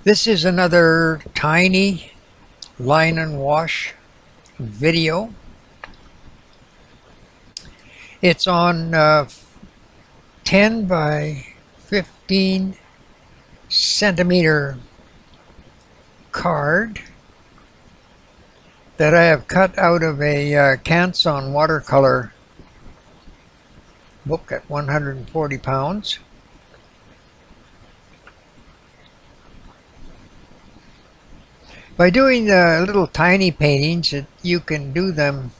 This is another tiny line and wash video. It's on 10 by 15 centimeter card that I have cut out of a Canson watercolor book at 140 pounds. By doing the little tiny paintings, you can do them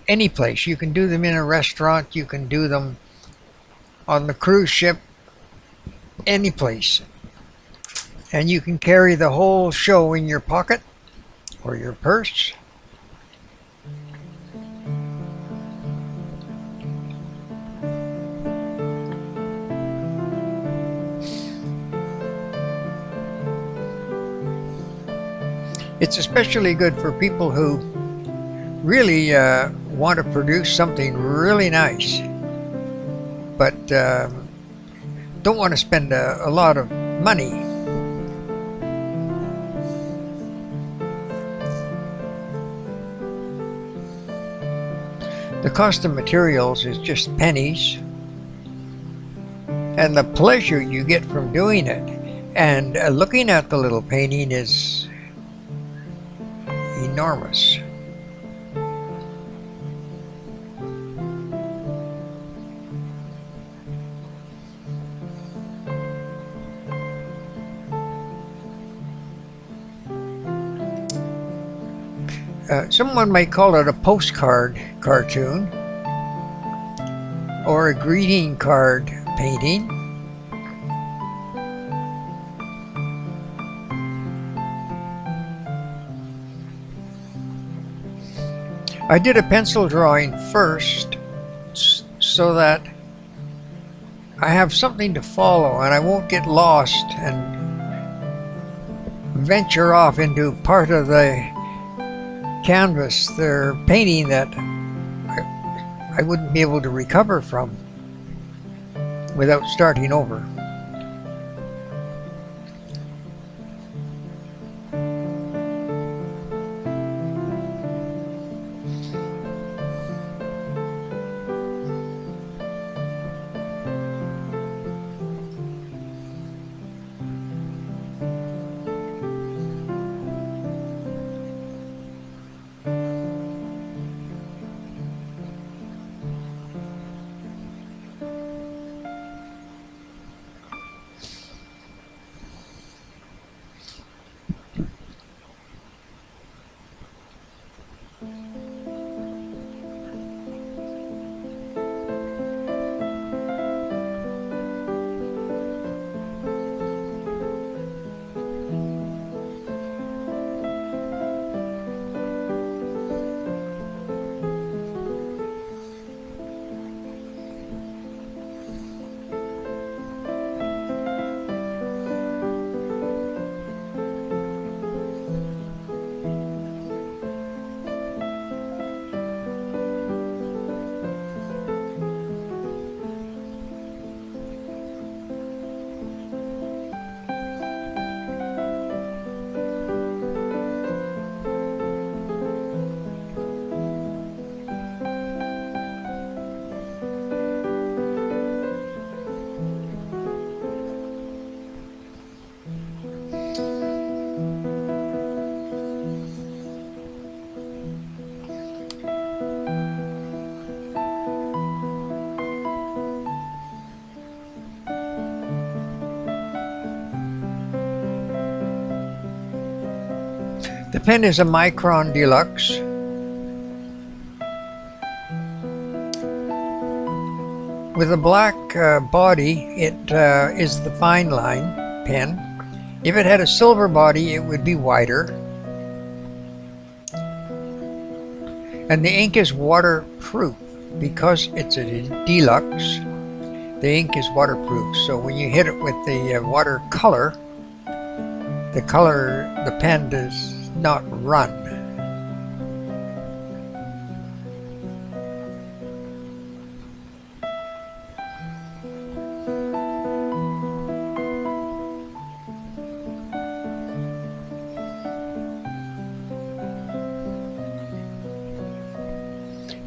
any place. You can do them in a restaurant, you can do them on the cruise ship, any place. And you can carry the whole show in your pocket or your purse. It's especially good for people who really want to produce something really nice, but don't want to spend a lot of money. The cost of materials is just pennies, and the pleasure you get from doing it and looking at the little painting is enormous. Someone might call it a postcard cartoon or a greeting card painting. I did a pencil drawing first so that I have something to follow and I won't get lost and venture off into part of the canvas they're painting that I wouldn't be able to recover from without starting over. The pen is a Micron Deluxe. With a black body, it is the fine line pen. If it had a silver body, it would be wider. And the ink is waterproof because it's a deluxe. The ink is waterproof, so when you hit it with the watercolor, the pen does not run.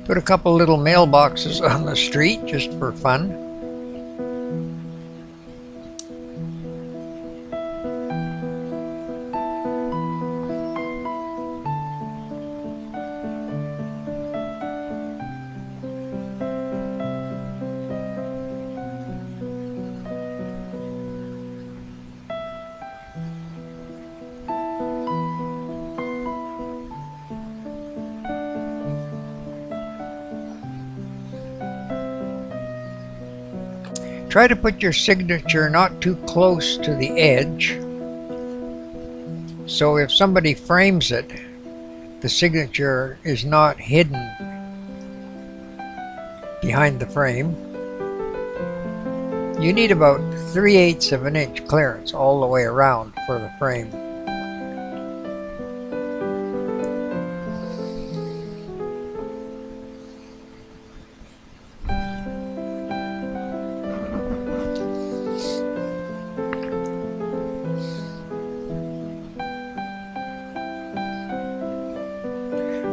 Put a couple little mailboxes on the street just for fun. Try to put your signature not too close to the edge, so if somebody frames it, the signature is not hidden behind the frame. You need about 3/8 of an inch clearance all the way around for the frame.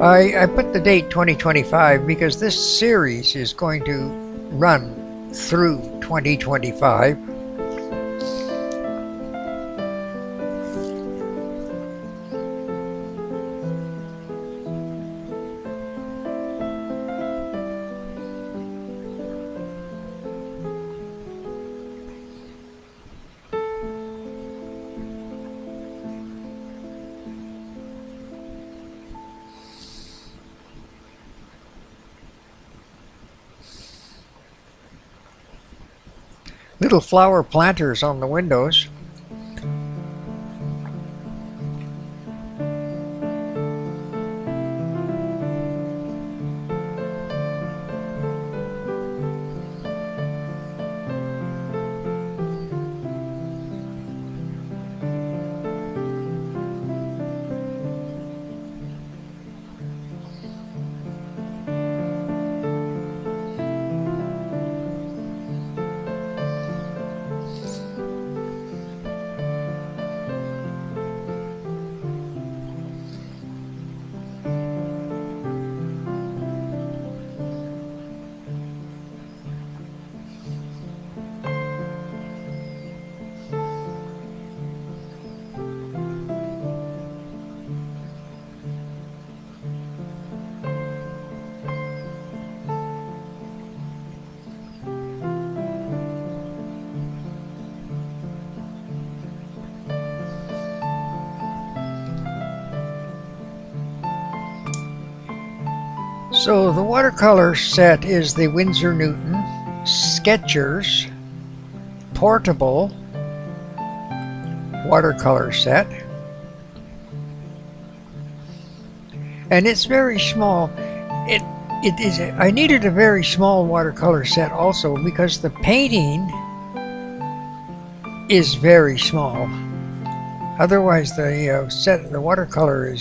I put the date 2025 because this series is going to run through 2025. Little flower planters on the windows. So the watercolor set is the Winsor Newton Sketchers portable watercolor set, and it's very small. It is. I needed a very small watercolor set also because the painting is very small. Otherwise, the watercolor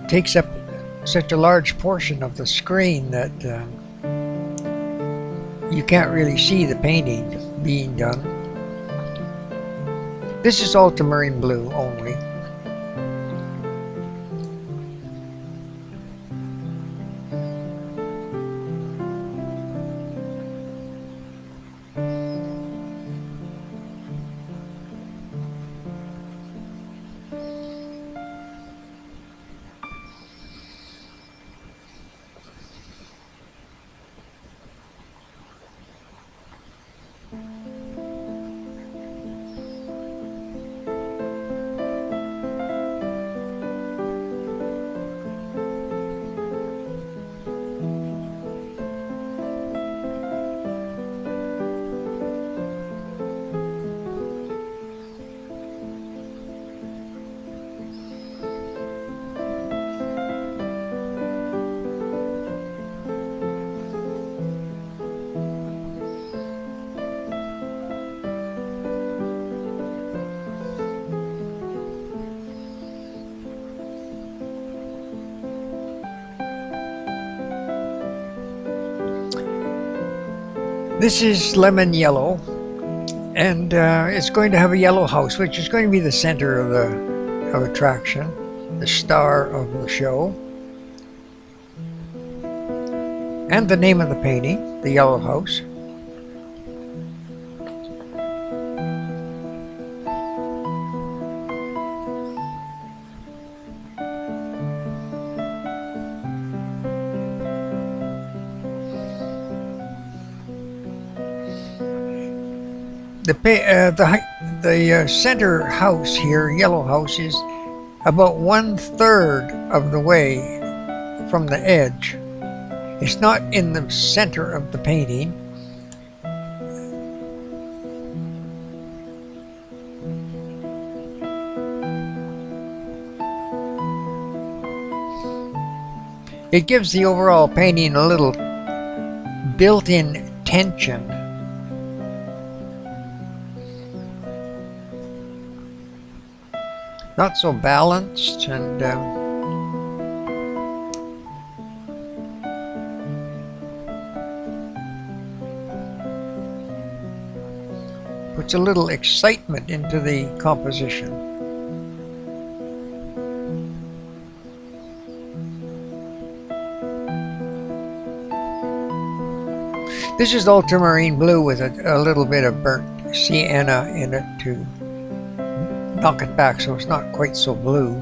takes up such a large portion of the screen that you can't really see the painting being done. This is ultramarine blue only. This is lemon yellow, and it's going to have a yellow house, which is going to be the center of attraction, the star of the show. and the name of the painting, the Yellow House. The center house here, Yellow House, is about 1/3 of the way from the edge. It's not in the center of the painting. It gives the overall painting a little built-in tension. Not so balanced, and puts a little excitement into the composition. This is ultramarine blue with a little bit of burnt sienna in it to knock it back so it's not quite so blue.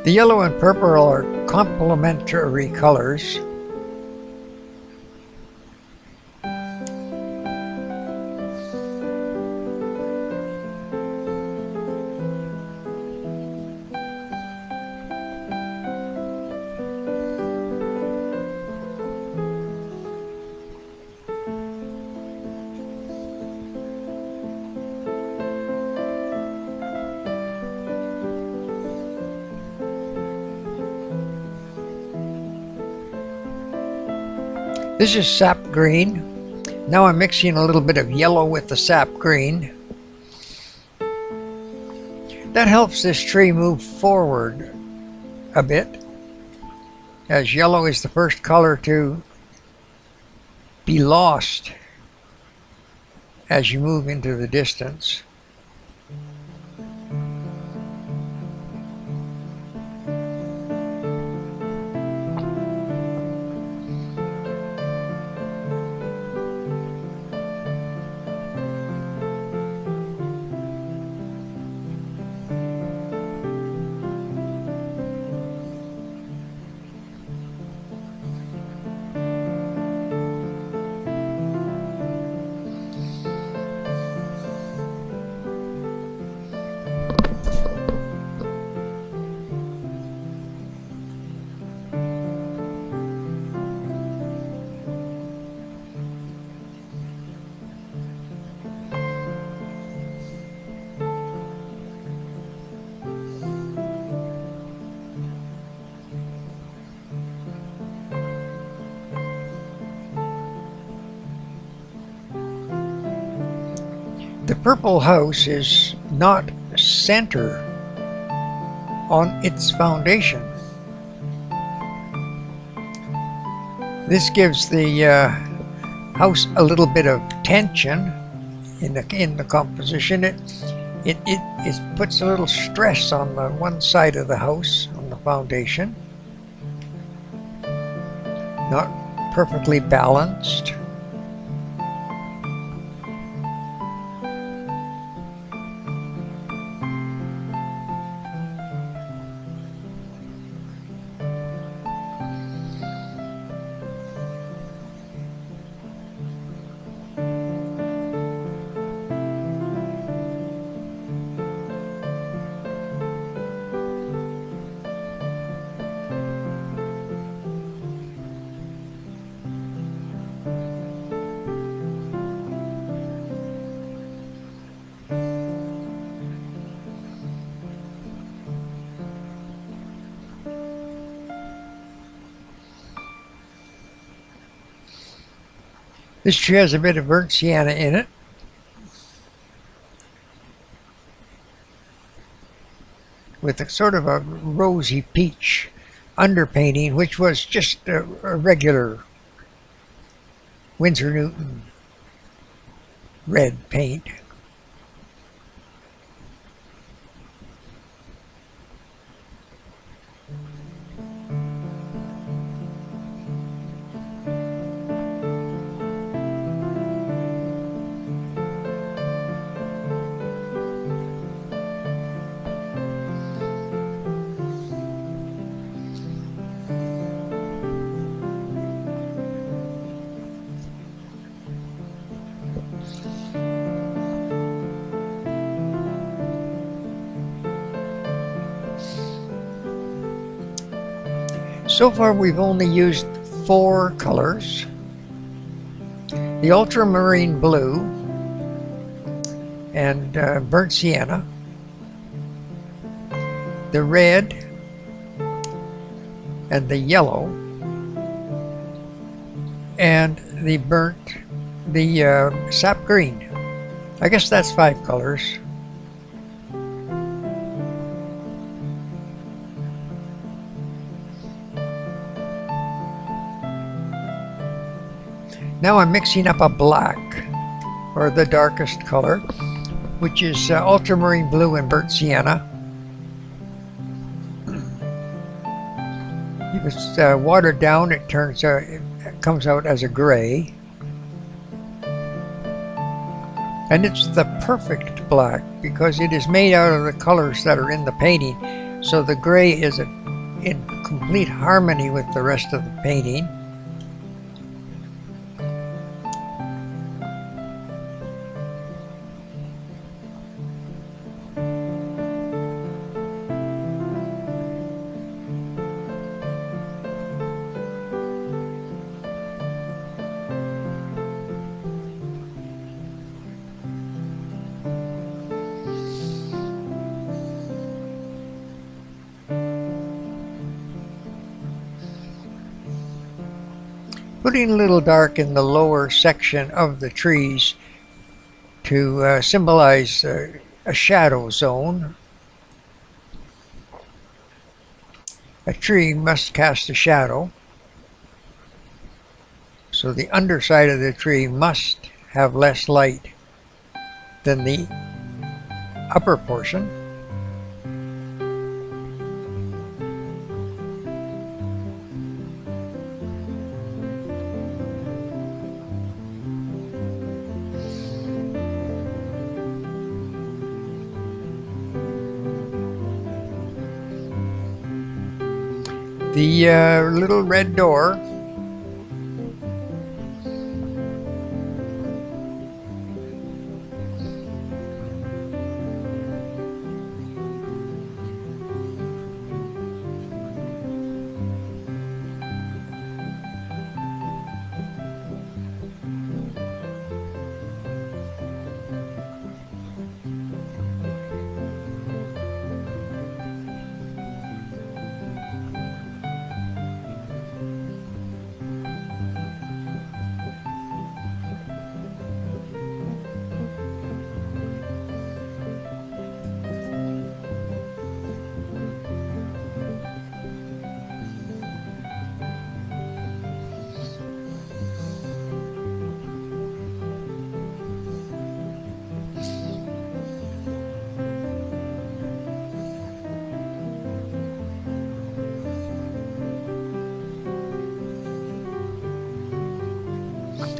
The yellow and purple are complementary colors. This is sap green. Now I'm mixing a little bit of yellow with the sap green. That helps this tree move forward a bit, as yellow is the first color to be lost as you move into the distance. The purple house is not center on its foundation. This gives the house a little bit of tension in the composition. It puts a little stress on the one side of the house, on the foundation. Not perfectly balanced. This tree has a bit of burnt sienna in it. With a sort of a rosy peach underpainting, which was just a regular Winsor Newton red paint. So far we've only used 4 colors. The ultramarine blue and burnt sienna, the red and the yellow, and the sap green. I guess that's 5 colors. Now I'm mixing up a black, or the darkest color, which is ultramarine blue and burnt sienna. If it's watered down, it comes out as a gray. And it's the perfect black because it is made out of the colors that are in the painting. So the gray is in complete harmony with the rest of the painting. Putting a little dark in the lower section of the trees to symbolize a shadow zone. A tree must cast a shadow, so the underside of the tree must have less light than the upper portion. The little red door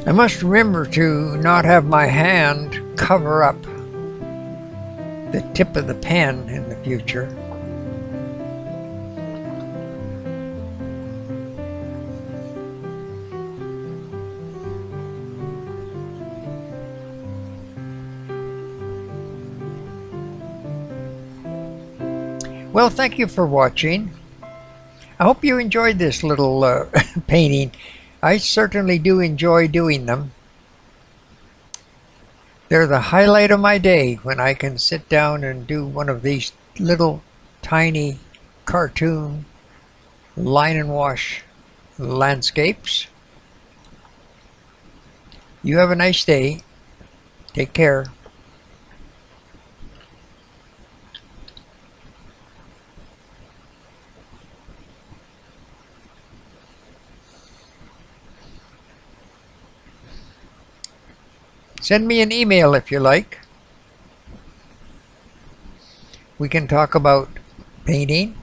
I must remember to not have my hand cover up the tip of the pen in the future. Well, thank you for watching. I hope you enjoyed this little painting. I certainly do enjoy doing them. They're the highlight of my day when I can sit down and do one of these little tiny cartoon line and wash landscapes. You have a nice day. Take care. Send me an email if you like. We can talk about painting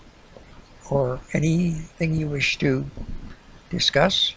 or anything you wish to discuss.